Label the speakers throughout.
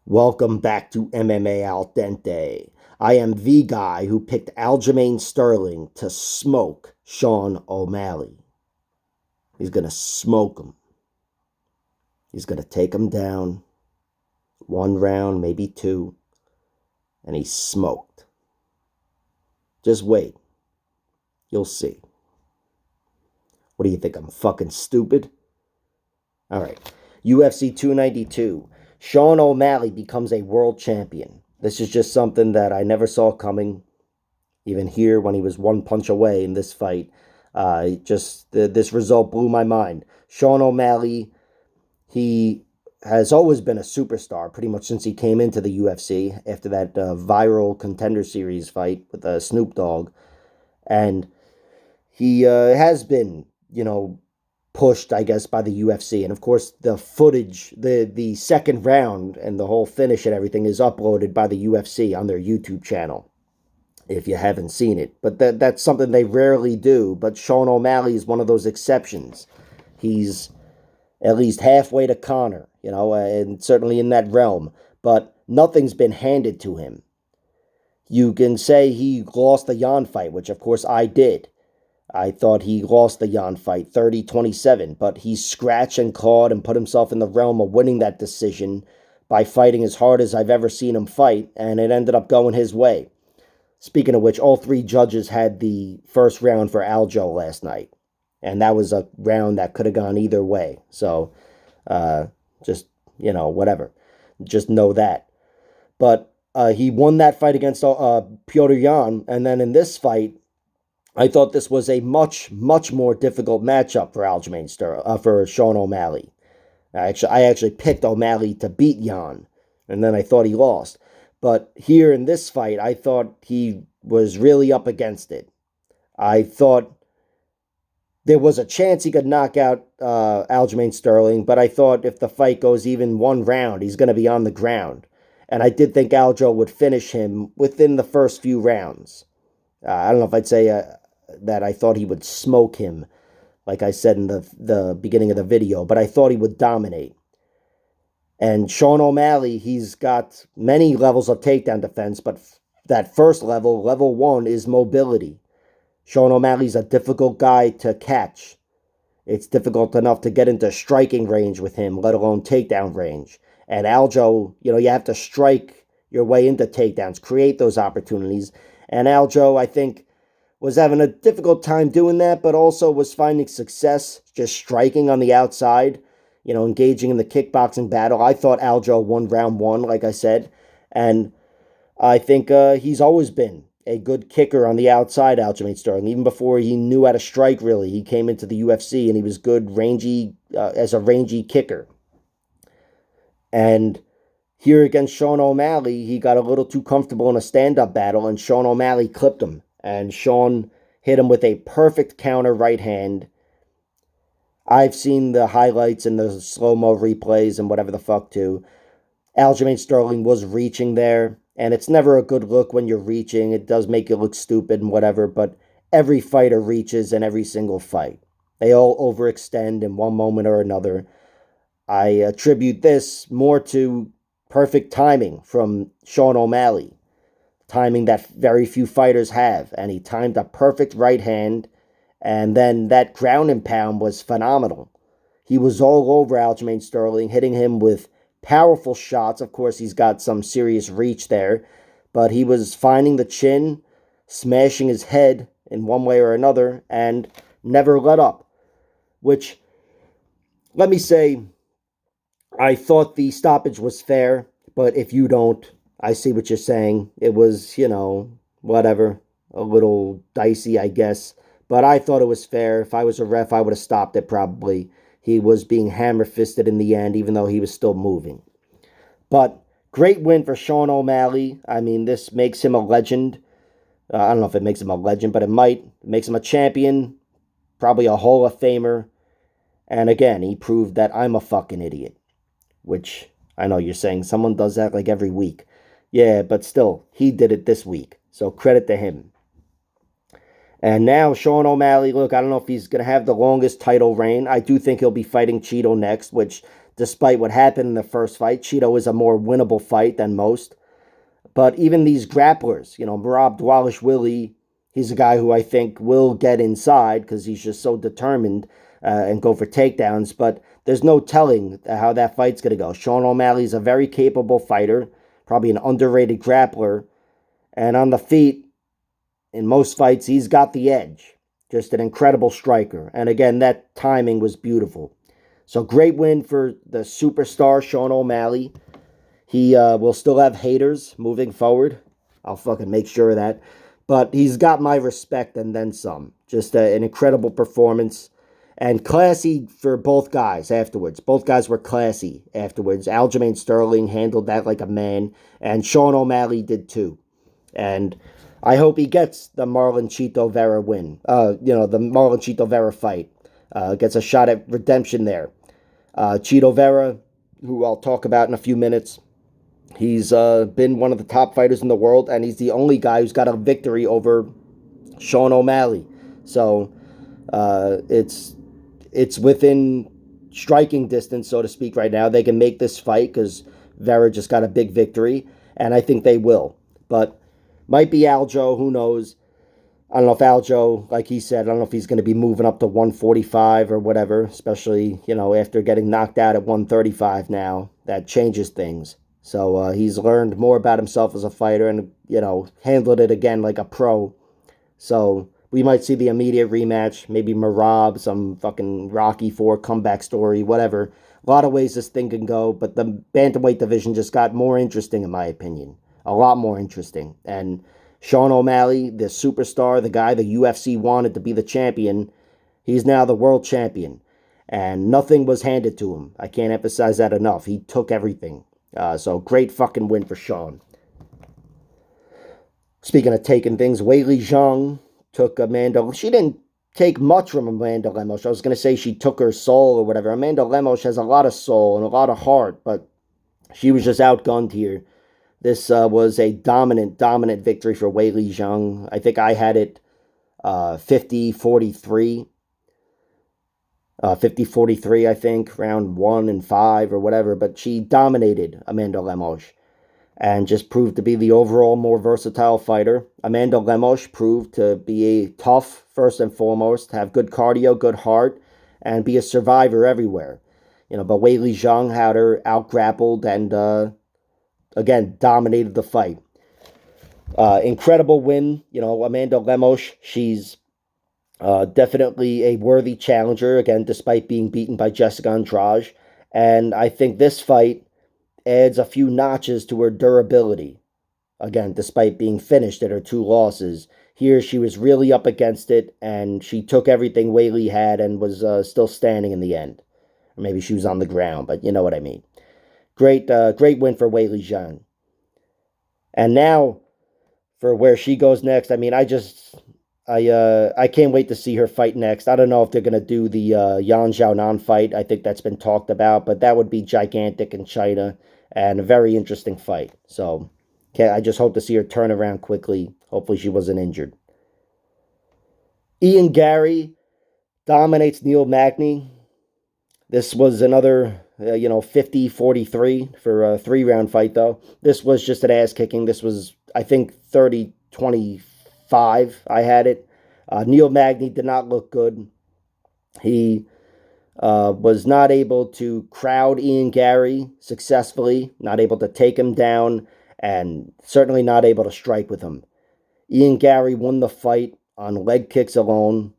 Speaker 1: Welcome back to MMA Al Dente. I am the guy who picked Aljamain Sterling to smoke Sean O'Malley. He's going to smoke him. He's going to take him down. One round, maybe two. And he's smoked. Just wait. You'll see. What do you think? I'm fucking stupid? Alright. UFC 292. Sean O'Malley becomes a world champion. This is just something that I never saw coming. Even here, when he was one punch away in this fight, this result blew my mind. Sean O'Malley, he has always been a superstar, pretty much since he came into the UFC after that viral Contender Series fight with Snoop Dogg. And he has been, pushed, I guess, by the UFC. And of course, the footage, the second round and the whole finish and everything is uploaded by the UFC on their YouTube channel, if you haven't seen it. But that's something they rarely do. But Sean O'Malley is one of those exceptions. He's at least halfway to Conor, and certainly in that realm. But nothing's been handed to him. You can say he lost the Jan fight, which of course I did. I thought he lost the Jan fight 30-27, but he scratched and clawed and put himself in the realm of winning that decision by fighting as hard as I've ever seen him fight, and it ended up going his way. Speaking of which, all three judges had the first round for Aljo last night, and that was a round that could have gone either way. So, whatever. Just know that. But he won that fight against Petr Yan, and then in this fight, I thought this was a much, much more difficult matchup for Aljamain Sterling, for Sean O'Malley. I actually picked O'Malley to beat Jan, and then I thought he lost. But here in this fight, I thought he was really up against it. I thought there was a chance he could knock out Aljamain Sterling, but I thought if the fight goes even one round, he's going to be on the ground. And I did think Aljo would finish him within the first few rounds. I don't know if I'd say that I thought he would smoke him, like I said in the beginning of the video, but I thought he would dominate. And Sean O'Malley, he's got many levels of takedown defense, but that first level, level one, is mobility. Sean O'Malley's a difficult guy to catch. It's difficult enough to get into striking range with him, let alone takedown range. And Aljo, you have to strike your way into takedowns, create those opportunities. And Aljo, I think, was having a difficult time doing that, but also was finding success just striking on the outside, engaging in the kickboxing battle. I thought Aljo won round one, like I said, and I think he's always been a good kicker on the outside, Aljamain Sterling. Even before he knew how to strike, really, he came into the UFC and he was good as a rangy kicker. And here against Sean O'Malley, he got a little too comfortable in a stand-up battle, and Sean O'Malley clipped him. And Sean hit him with a perfect counter right hand. I've seen the highlights and the slow-mo replays and whatever the fuck too. Aljamain Sterling was reaching there, and it's never a good look when you're reaching. It does make you look stupid and whatever, but every fighter reaches in every single fight. They all overextend in one moment or another. I attribute this more to perfect timing from Sean O'Malley. Timing that very few fighters have. And he timed a perfect right hand. And then that ground and pound was phenomenal. He was all over Aljamain Sterling, hitting him with powerful shots. Of course, he's got some serious reach there. But he was finding the chin, smashing his head in one way or another, and never let up. Which, let me say, I thought the stoppage was fair, but if you don't, I see what you're saying. It was, whatever, a little dicey, I guess, but I thought it was fair. If I was a ref, I would have stopped it probably. He was being hammer-fisted in the end, even though he was still moving. But great win for Sean O'Malley. I mean, this makes him a legend. I don't know if it makes him a legend, but it might. It makes him a champion, probably a Hall of Famer. And again, he proved that I'm a fucking idiot. Which, I know you're saying, someone does that like every week. Yeah, but still, he did it this week. So credit to him. And now Sean O'Malley, look, I don't know if he's going to have the longest title reign. I do think he'll be fighting Cheeto next, which despite what happened in the first fight. Cheeto is a more winnable fight than most. But even these grapplers, Merab Dvalishvili, he's a guy who I think will get inside because he's just so determined and go for takedowns. But there's no telling how that fight's going to go. Sean O'Malley's a very capable fighter, probably an underrated grappler. And on the feet, in most fights, he's got the edge. Just an incredible striker. And again, that timing was beautiful. So great win for the superstar, Sean O'Malley. He will still have haters moving forward. I'll fucking make sure of that. But he's got my respect and then some. Just an incredible performance. And classy for both guys afterwards. Both guys were classy afterwards. Aljamain Sterling handled that like a man. And Sean O'Malley did too. And I hope he gets the Marlon Chito Vera win. The Marlon Chito Vera fight. Gets a shot at redemption there. Chito Vera, who I'll talk about in a few minutes. He's been one of the top fighters in the world, and he's the only guy who's got a victory over Sean O'Malley. So it's within striking distance, so to speak, right now. They can make this fight because Vera just got a big victory, and I think they will. But might be Aljo, who knows? I don't know if Aljo, like he said, I don't know if he's going to be moving up to 145 or whatever, especially, after getting knocked out at 135 now. That changes things. So he's learned more about himself as a fighter and, handled it again like a pro. So we might see the immediate rematch, maybe Moroz, some fucking Rocky IV comeback story, whatever. A lot of ways this thing can go, but the bantamweight division just got more interesting, in my opinion. A lot more interesting. And Sean O'Malley, the superstar, the guy the UFC wanted to be the champion, he's now the world champion. And nothing was handed to him. I can't emphasize that enough. He took everything. So great fucking win for Sean. Speaking of taking things, Weili Zhang took Amanda. She didn't take much from Amanda Lemos. I was going to say she took her soul or whatever. Amanda Lemos has a lot of soul and a lot of heart, but she was just outgunned here. This was a dominant victory for Weili Zhang. I think I had it 50-43. 50-43, I think, round 1 and 5 or whatever. But she dominated Amanda Lemos and just proved to be the overall more versatile fighter. Amanda Lemos proved to be a tough, first and foremost, have good cardio, good heart, and be a survivor everywhere. But Weili Zhang had her out-grappled and, again, dominated the fight. Incredible win. Amanda Lemos, she's definitely a worthy challenger, again, despite being beaten by Jessica Andrade. And I think this fight adds a few notches to her durability. Again, despite being finished at her 2 losses. Here, she was really up against it, and she took everything Weili had and was still standing in the end. Or maybe she was on the ground, but you know what I mean. Great win for Weili Zhang. And now, for where she goes next, I mean, I can't wait to see her fight next. I don't know if they're going to do the Yan Xiaonan fight. I think that's been talked about, but that would be gigantic in China and a very interesting fight. So I just hope to see her turn around quickly. Hopefully she wasn't injured. Ian Garry dominates Neil Magny. This was another, 50-43 for a 3-round fight, though. This was just an ass-kicking. This was, I think, 30-25. I had it. Neil Magny did not look good. He was not able to crowd Ian Garry successfully, not able to take him down, and certainly not able to strike with him. Ian Garry won the fight on leg kicks alone,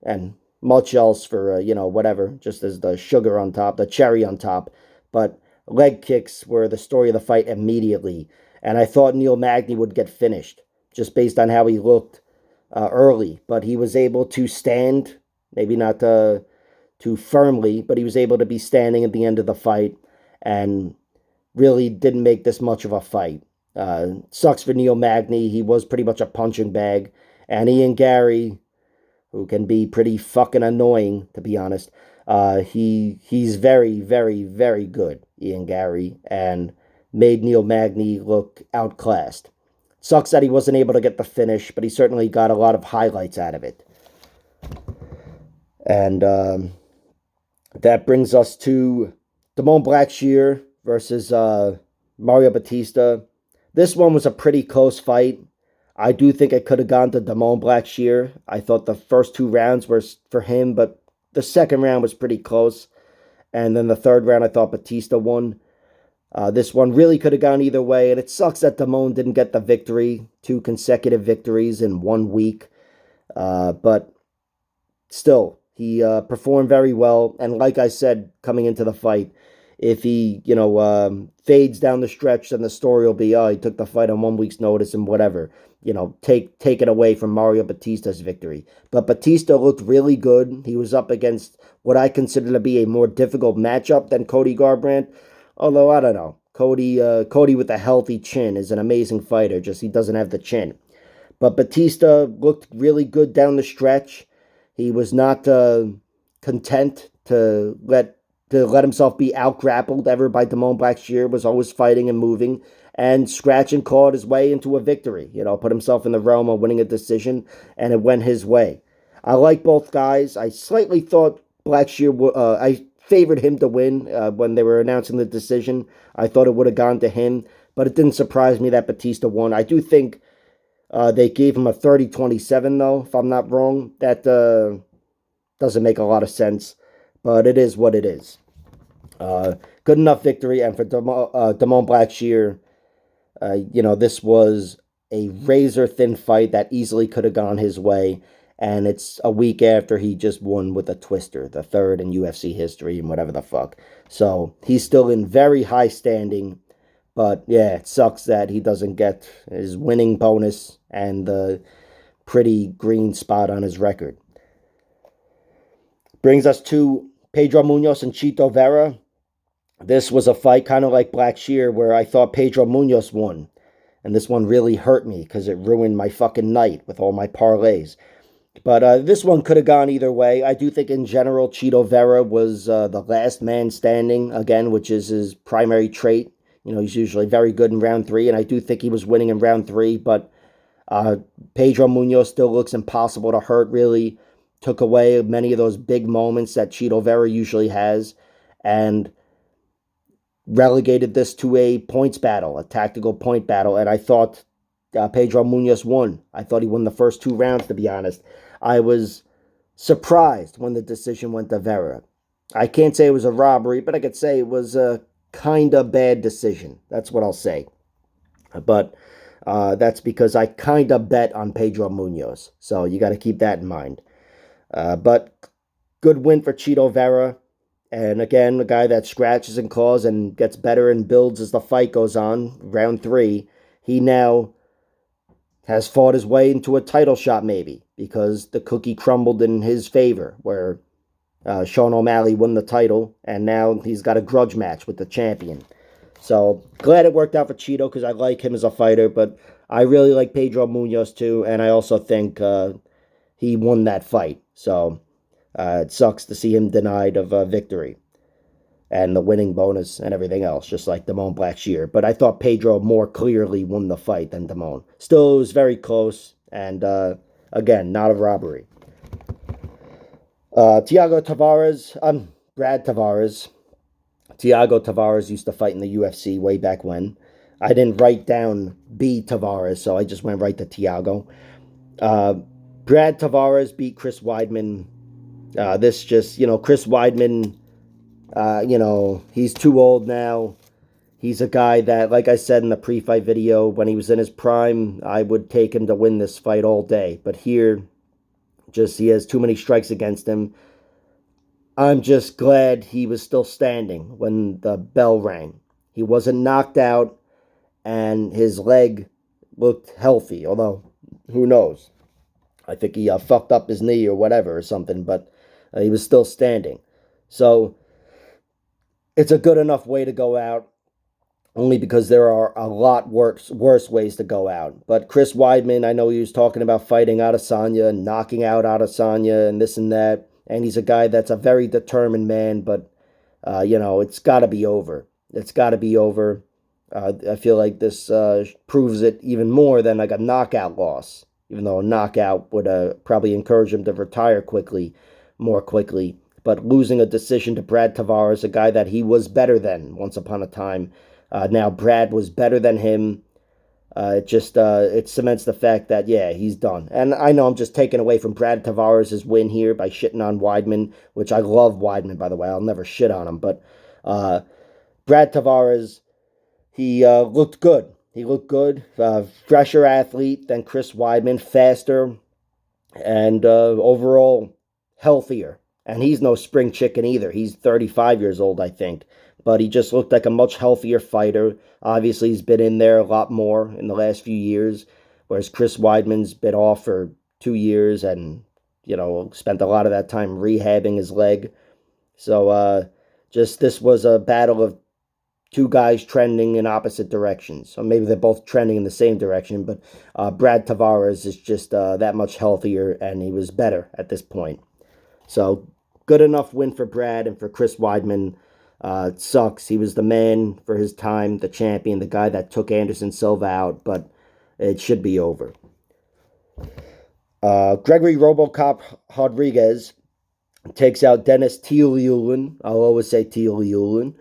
Speaker 1: and much else for, whatever, just as the sugar on top, the cherry on top. But leg kicks were the story of the fight immediately. And I thought Neil Magny would get finished, just based on how he looked early. But he was able to stand, maybe not too firmly, but he was able to be standing at the end of the fight and really didn't make this much of a fight. Sucks for Neil Magny. He was pretty much a punching bag. And Ian Garry, who can be pretty fucking annoying, to be honest, he's very, very, very good, Ian Garry, and made Neil Magny look outclassed. Sucks that he wasn't able to get the finish, but he certainly got a lot of highlights out of it. And that brings us to Damon Blackshear versus Mario Bautista. This one was a pretty close fight. I do think it could have gone to Damon Blackshear. I thought the first 2 rounds were for him, but the second round was pretty close. And then the third round, I thought Bautista won. This one really could have gone either way, and it sucks that Damon didn't get the victory, 2 consecutive victories in 1 week. But still, he performed very well. And like I said, coming into the fight, if he, fades down the stretch, then the story will be, oh, he took the fight on 1 week's notice and whatever. Take it away from Mario Bautista's victory. But Bautista looked really good. He was up against what I consider to be a more difficult matchup than Cody Garbrandt. Although, I don't know. Cody with a healthy chin is an amazing fighter, just he doesn't have the chin. But Bautista looked really good down the stretch. He was not content to let himself be out-grappled ever by Damon Blackshear, was always fighting and moving, and scratch and clawed his way into a victory. Put himself in the realm of winning a decision, and it went his way. I like both guys. I slightly thought Blackshear, I favored him to win when they were announcing the decision. I thought it would have gone to him, but it didn't surprise me that Bautista won. I do think they gave him a 30-27, though, if I'm not wrong. That doesn't make a lot of sense, but it is what it is. Good enough victory, and for Damon Blackshear, this was a razor-thin fight that easily could have gone his way. And it's a week after he just won with a twister, the third in UFC history and whatever the fuck. So he's still in very high standing. But yeah, it sucks that he doesn't get his winning bonus and the pretty green spot on his record. Brings us to Pedro Munhoz and Chito Vera. This was a fight kind of like Blackshear where I thought Pedro Munhoz won. And this one really hurt me because it ruined my fucking night with all my parlays. But this one could have gone either way. I do think in general Chito Vera was the last man standing, again, which is his primary trait. He's usually very good in round 3, and I do think he was winning in round 3, but Pedro Munhoz still looks impossible to hurt, really. Took away many of those big moments that Chito Vera usually has, and relegated this to a points battle, a tactical point battle, and I thought Pedro Munhoz won. I thought he won the first 2 rounds, to be honest. I was surprised when the decision went to Vera. I can't say it was a robbery, but I could say it was a kind of bad decision. That's what I'll say. But that's because I kind of bet on Pedro Munhoz. So you got to keep that in mind. But good win for Chito Vera. And again, a guy that scratches and claws and gets better and builds as the fight goes on. Round 3, he now has fought his way into a title shot maybe because the cookie crumbled in his favor where Sean O'Malley won the title and now he's got a grudge match with the champion. So glad it worked out for Chito because I like him as a fighter, but I really like Pedro Munhoz too, and I also think he won that fight. So it sucks to see him denied of victory and the winning bonus and everything else, just like Damon Blackshear. But I thought Pedro more clearly won the fight than Damon. Still, it was very close, and again, not a robbery. Brad Tavares. Tiago Tavares used to fight in the UFC way back when. I didn't write down B. Tavares, so I just went right to Tiago. Brad Tavares beat Chris Weidman. Chris Weidman... he's too old now. He's a guy that, like I said in the pre-fight video, when he was in his prime, I would take him to win this fight all day. But here, he has too many strikes against him. I'm just glad he was still standing when the bell rang. He wasn't knocked out, and his leg looked healthy, although, who knows? I think he fucked up his knee or whatever or something, but he was still standing. So it's a good enough way to go out, only because there are a lot worse ways to go out. But Chris Weidman, I know he was talking about fighting Adesanya and knocking out Adesanya and this and that, and he's a guy that's a very determined man, but, it's got to be over. It's got to be over. I feel like this proves it even more than like a knockout loss, even though a knockout would probably encourage him to retire more quickly. but losing a decision to Brad Tavares, a guy that he was better than once upon a time. Now Brad was better than him. It cements the fact that, yeah, he's done. And I know I'm just taking away from Brad Tavares' win here by shitting on Weidman, which I love Weidman, by the way. I'll never shit on him. But Brad Tavares, he looked good. He looked good. Fresher athlete than Chris Weidman, faster, and overall healthier. And he's no spring chicken either. He's 35 years old, I think. But he just looked like a much healthier fighter. Obviously, he's been in there a lot more in the last few years, whereas Chris Weidman's been off for 2 years and, spent a lot of that time rehabbing his leg. So, this was a battle of two guys trending in opposite directions. Or maybe they're both trending in the same direction, but Brad Tavares is just that much healthier, and he was better at this point. So, good enough win for Brad, and for Chris Weidman. It sucks. He was the man for his time, the champion, the guy that took Anderson Silva out, but it should be over. Gregory Robocop Rodrigues takes out Dennis Tiuliulin. I'll always say Tiuliulin.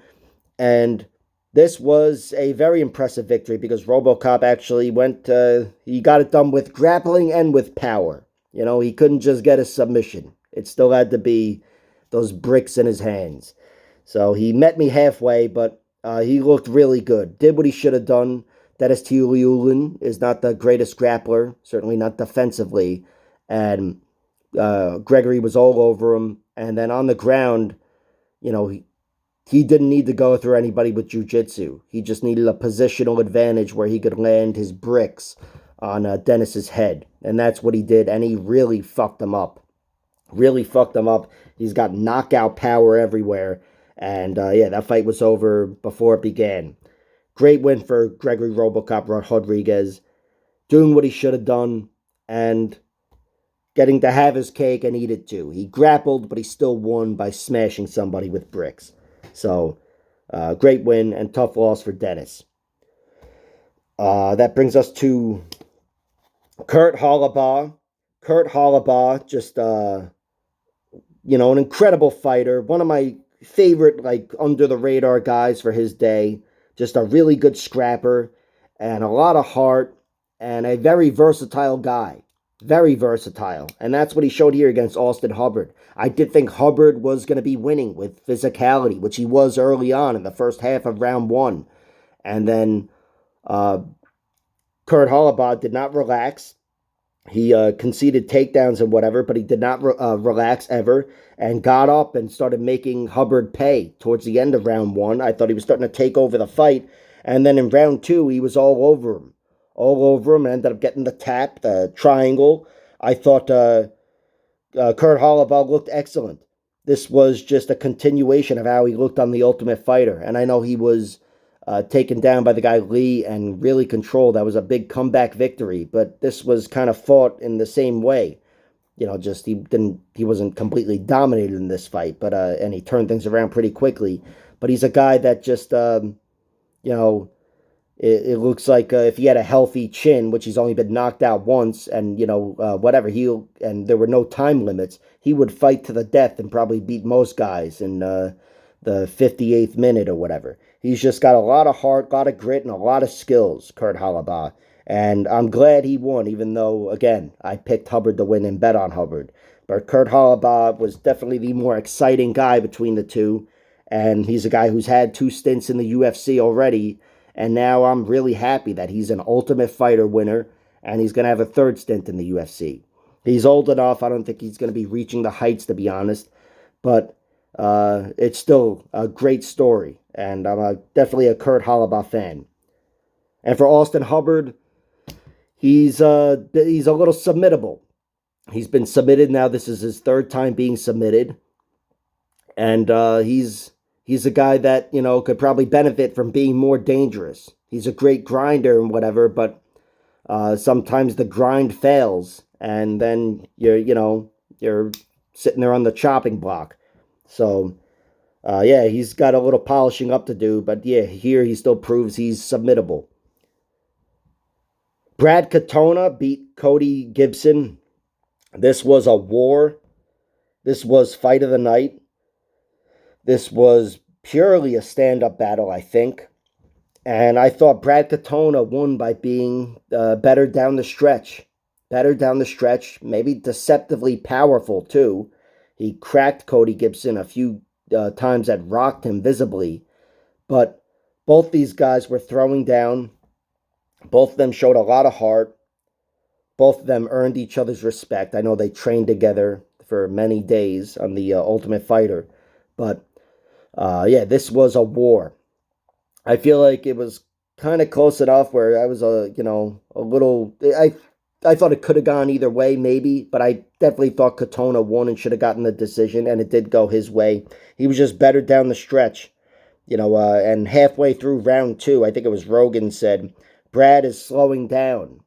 Speaker 1: And this was a very impressive victory because Robocop actually he got it done with grappling and with power. He couldn't just get a submission. It still had to be those bricks in his hands. So he met me halfway, but he looked really good. Did what he should have done. Dennis Tiuliulin is not the greatest grappler, certainly not defensively. And Gregory was all over him. And then on the ground, he didn't need to go through anybody with jiu-jitsu. He just needed a positional advantage where he could land his bricks on Dennis's head. And that's what he did, and he really fucked him up. Really fucked him up. He's got knockout power everywhere. And, that fight was over before it began. Great win for Gregory Robocop Rodrigues. Doing what he should have done and getting to have his cake and eat it too. He grappled, but he still won by smashing somebody with bricks. So, great win and tough loss for Dennis. That brings us to Kurt Holobaugh. Kurt Holobaugh, just, an incredible fighter. One of my favorite, under-the-radar guys for his day. Just a really good scrapper and a lot of heart and a very versatile guy. Very versatile. And that's what he showed here against Austin Hubbard. I did think Hubbard was going to be winning with physicality, which he was early on in the first half of round one. And then Kurt Holobaugh did not relax. He conceded takedowns and whatever, but he did not relax ever and got up and started making Hubbard pay towards the end of round one. I thought he was starting to take over the fight. And then in round two, he was all over him. And ended up getting the tap, the triangle. I thought Kurt Holobaugh looked excellent. This was just a continuation of how he looked on The Ultimate Fighter. And I know he was taken down by the guy Lee and really controlled. That was a big comeback victory. But this was kind of fought in the same way. He wasn't completely dominated in this fight, but and he turned things around pretty quickly. But he's a guy that just, it looks like if he had a healthy chin, which he's only been knocked out once, and, and there were no time limits, he would fight to the death and probably beat most guys in the 58th minute or whatever. He's just got a lot of heart, a lot of grit, and a lot of skills, Kurt Holobaugh. And I'm glad he won, even though, again, I picked Hubbard to win and bet on Hubbard. But Kurt Holobaugh was definitely the more exciting guy between the two. And he's a guy who's had 2 stints in the UFC already. And now I'm really happy that he's an Ultimate Fighter winner. And he's going to have a 3rd stint in the UFC. He's old enough. I don't think he's going to be reaching the heights, to be honest. But it's still a great story. And I'm definitely a Kurt Holobaugh fan. And for Austin Hubbard, he's a little submittable. He's been submitted now. This is his 3rd time being submitted. And he's a guy that, could probably benefit from being more dangerous. He's a great grinder and whatever, but sometimes the grind fails. And then you're sitting there on the chopping block. So, he's got a little polishing up to do. But, here he still proves he's submittable. Brad Katona beat Gibson. This was a war. This was fight of the night. This was purely a stand-up battle, I think. And I thought Brad Katona won by being better down the stretch. Better down the stretch, maybe deceptively powerful, too. He cracked Cody Gibson a few times that rocked him visibly. But both these guys were throwing down. Both of them showed a lot of heart. Both of them earned each other's respect. I know they trained together for many days on the Ultimate Fighter. But, yeah, this was a war. I feel like it was kind of close enough where I was a little. I thought it could have gone either way, maybe, but I definitely thought Katona won and should have gotten the decision, and it did go his way. He was just better down the stretch, and halfway through round two, I think it was Rogan said, Brad is slowing down.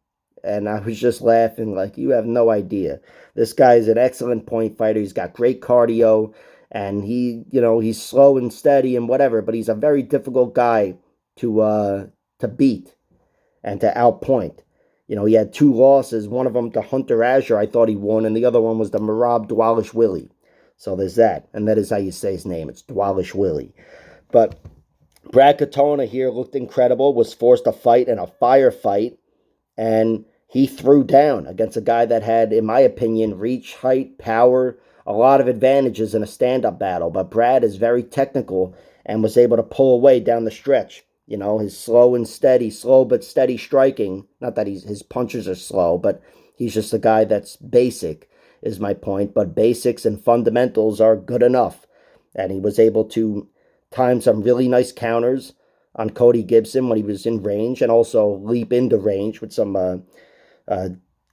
Speaker 1: And I was just laughing like, you have no idea. This guy is an excellent point fighter. He's got great cardio, and he's slow and steady and whatever, but he's a very difficult guy to beat and to outpoint. He had two losses, one of them to Hunter Azure, I thought he won, and the other one was to Merab Dwalishvili. So there's that, and that is how you say his name. It's Dwalishvili. But Brad Katona here looked incredible, was forced to fight in a firefight, and he threw down against a guy that had, in my opinion, reach, height, power, a lot of advantages in a stand-up battle. But Brad is very technical and was able to pull away down the stretch. His slow but steady striking. Not that his punches are slow, but he's just a guy that's basic, is my point. But basics and fundamentals are good enough. And he was able to time some really nice counters on Cody Gibson when he was in range, and also leap into range with some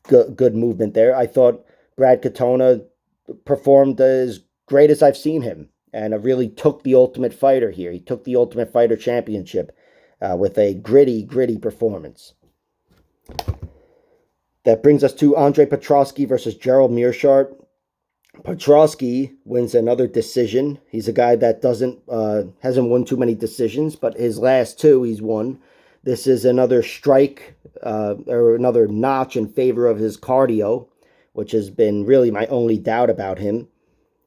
Speaker 1: good movement there. I thought Brad Katona performed as great as I've seen him, and really took the Ultimate Fighter here. He took the Ultimate Fighter Championship with a gritty performance. That brings us to Andre Petroski versus Gerald Meerschaert. Petroski wins another decision. He's a guy that hasn't won too many decisions, but his last two he's won. This is another strike or another notch in favor of his cardio, which has been really my only doubt about him.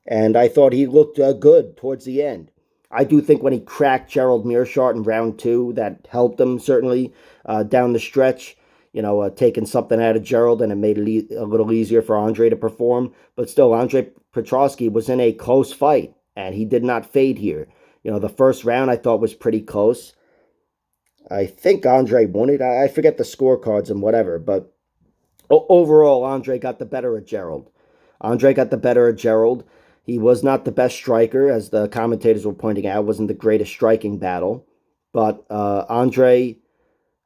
Speaker 1: And I thought he looked good towards the end. I do think when he cracked Gerald Meerschaert in round two, that helped him certainly down the stretch. Taking something out of Gerald, and it made it a little easier for Andre to perform. But still, Andre Petroski was in a close fight, and he did not fade here. The first round I thought was pretty close. I think Andre won it. I forget the scorecards and whatever, but overall, Andre got the better of Gerald. He was not the best striker, as the commentators were pointing out. It wasn't the greatest striking battle, but Andre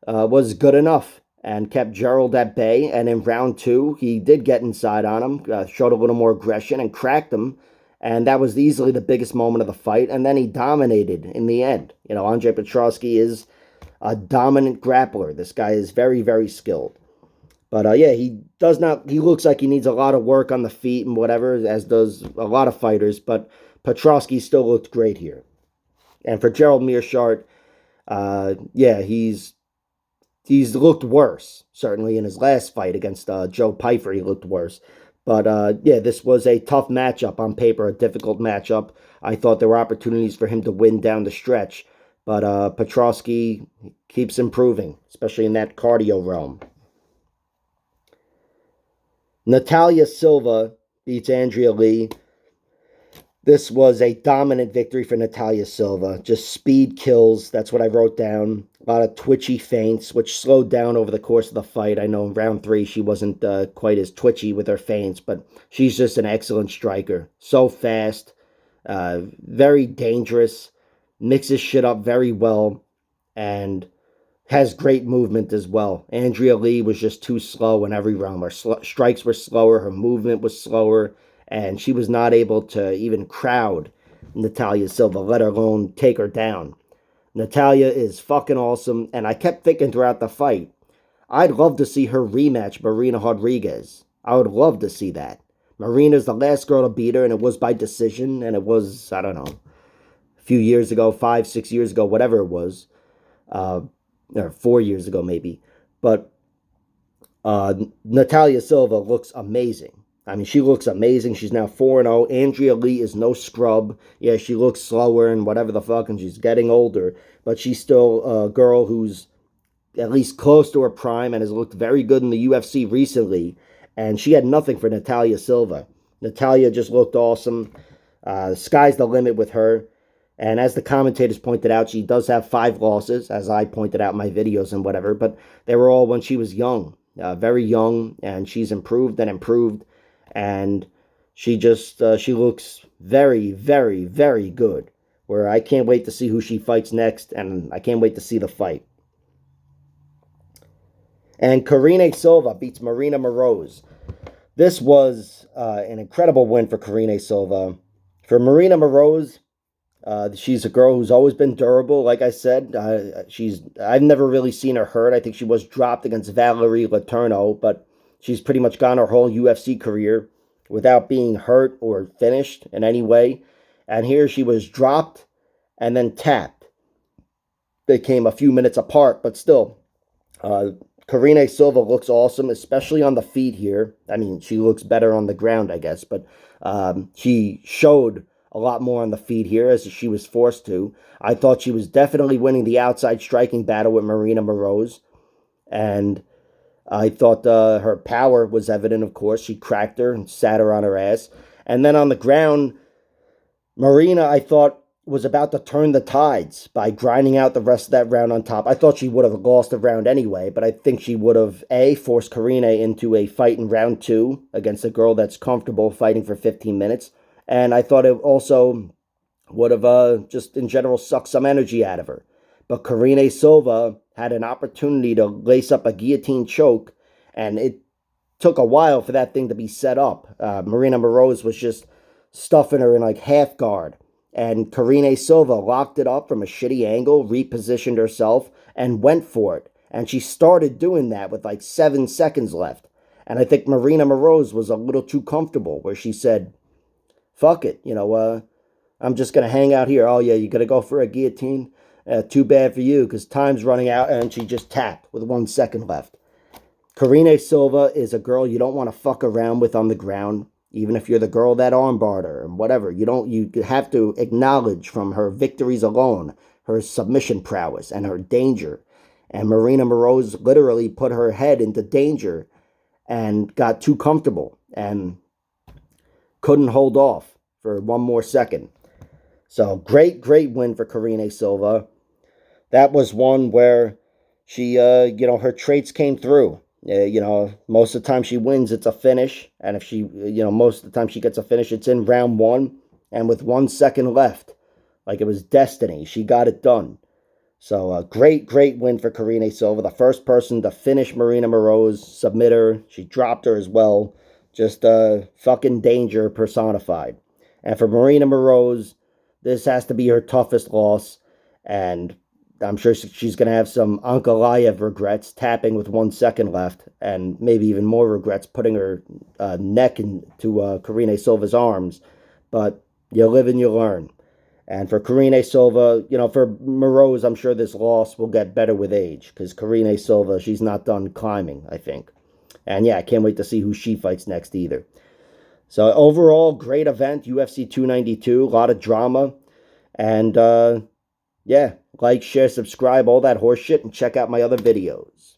Speaker 1: was good enough and kept Gerald at bay. And in round two, he did get inside on him, showed a little more aggression, and cracked him. And that was easily the biggest moment of the fight. And then he dominated in the end. Andre Petroski is a dominant grappler. This guy is very, very skilled. But yeah, he looks like he needs a lot of work on the feet and whatever, as does a lot of fighters. But Petroski still looked great here. And for Gerald Meerschaert, yeah, he's looked worse. Certainly in his last fight against Joe Pyfer, he looked worse. But yeah, this was a tough matchup on paper, a difficult matchup. I thought there were opportunities for him to win down the stretch. But Petroski keeps improving, especially in that cardio realm. Natalia Silva beats Andrea Lee. This was a dominant victory for Natalia Silva. Just speed kills. That's what I wrote down. A lot of twitchy feints, which slowed down over the course of the fight. I know in round three she wasn't quite as twitchy with her feints, but she's just an excellent striker. So fast, very dangerous, mixes shit up very well, and has great movement as well. Andrea Lee was just too slow in every round. Her strikes were slower, her movement was slower, and she was not able to even crowd Natalia Silva, let alone take her down. Natalia is fucking awesome, and I kept thinking throughout the fight, I'd love to see her rematch Marina Rodrigues. I would love to see that. Marina's the last girl to beat her, and it was by decision, and it was, I don't know, a few years ago, 5, 6 years ago, whatever it was. Or 4 years ago maybe. But Natalia Silva looks amazing. I mean, she looks amazing. She's now 4-0. Andrea Lee is no scrub. Yeah, she looks slower and whatever the fuck, and she's getting older. But she's still a girl who's at least close to her prime and has looked very good in the UFC recently. And she had nothing for Natalia Silva. Natalia just looked awesome. Sky's the limit with her. And as the commentators pointed out, she does have 5 losses, as I pointed out in my videos and whatever. But they were all when she was young, very young. And she's improved and improved. And she looks very, very, very good. Where I can't wait to see who she fights next. And I can't wait to see the fight. And Karine Silva beats Marina Moroz. This was an incredible win for Karine Silva. For Marina Moroz, she's a girl who's always been durable. Like I said, I've never really seen her hurt. I think she was dropped against Valerie Letourneau, but she's pretty much gone her whole UFC career without being hurt or finished in any way. And here she was dropped and then tapped. They came a few minutes apart, but still, Karine Silva looks awesome, especially on the feet here. I mean, she looks better on the ground, I guess, but she showed a lot more on the feet here as she was forced to. I thought she was definitely winning the outside striking battle with Marina Moroz, and I thought her power was evident, of course. She cracked her and sat her on her ass. And then on the ground, Marina, I thought, was about to turn the tides by grinding out the rest of that round on top. I thought she would have lost the round anyway, but I think she would have, A, forced Karine into a fight in round 2 against a girl that's comfortable fighting for 15 minutes. And I thought it also would have just in general sucked some energy out of her. But Karine Silva had an opportunity to lace up a guillotine choke, and it took a while for that thing to be set up. Marina Moroz was just stuffing her in like half guard. And Karine Silva locked it up from a shitty angle, repositioned herself, and went for it. And she started doing that with like 7 seconds left. And I think Marina Moroz was a little too comfortable, where she said, fuck it, I'm just going to hang out here. Oh, yeah, you got to go for a guillotine? Too bad for you, because time's running out, and she just tapped with 1 second left. Karine Silva is a girl you don't want to fuck around with on the ground. Even if you're the girl that armbarred her and whatever, you have to acknowledge from her victories alone her submission prowess and her danger. And Marina Moroz literally put her head into danger and got too comfortable and couldn't hold off for 1 more second. So great win for Karine Silva. That was one where she, her traits came through. Most of the time she wins, it's a finish. And if she, most of the time she gets a finish, it's in round 1. And with 1 second left, like it was destiny, she got it done. So a great win for Karine Silva. The first person to finish Marina Moroz, submit her. She dropped her as well. Just fucking danger personified. And for Marina Moroz, this has to be her toughest loss. And I'm sure she's going to have some Ankalaev regrets, tapping with 1 second left, and maybe even more regrets putting her neck into Karine Silva's arms. But you live and you learn. And for Karine Silva, for Moroz, I'm sure this loss will get better with age, because Karine Silva, she's not done climbing, I think. And yeah, I can't wait to see who she fights next either. So overall, great event, UFC 292, a lot of drama. And yeah, like, share, subscribe, all that horse shit, and check out my other videos.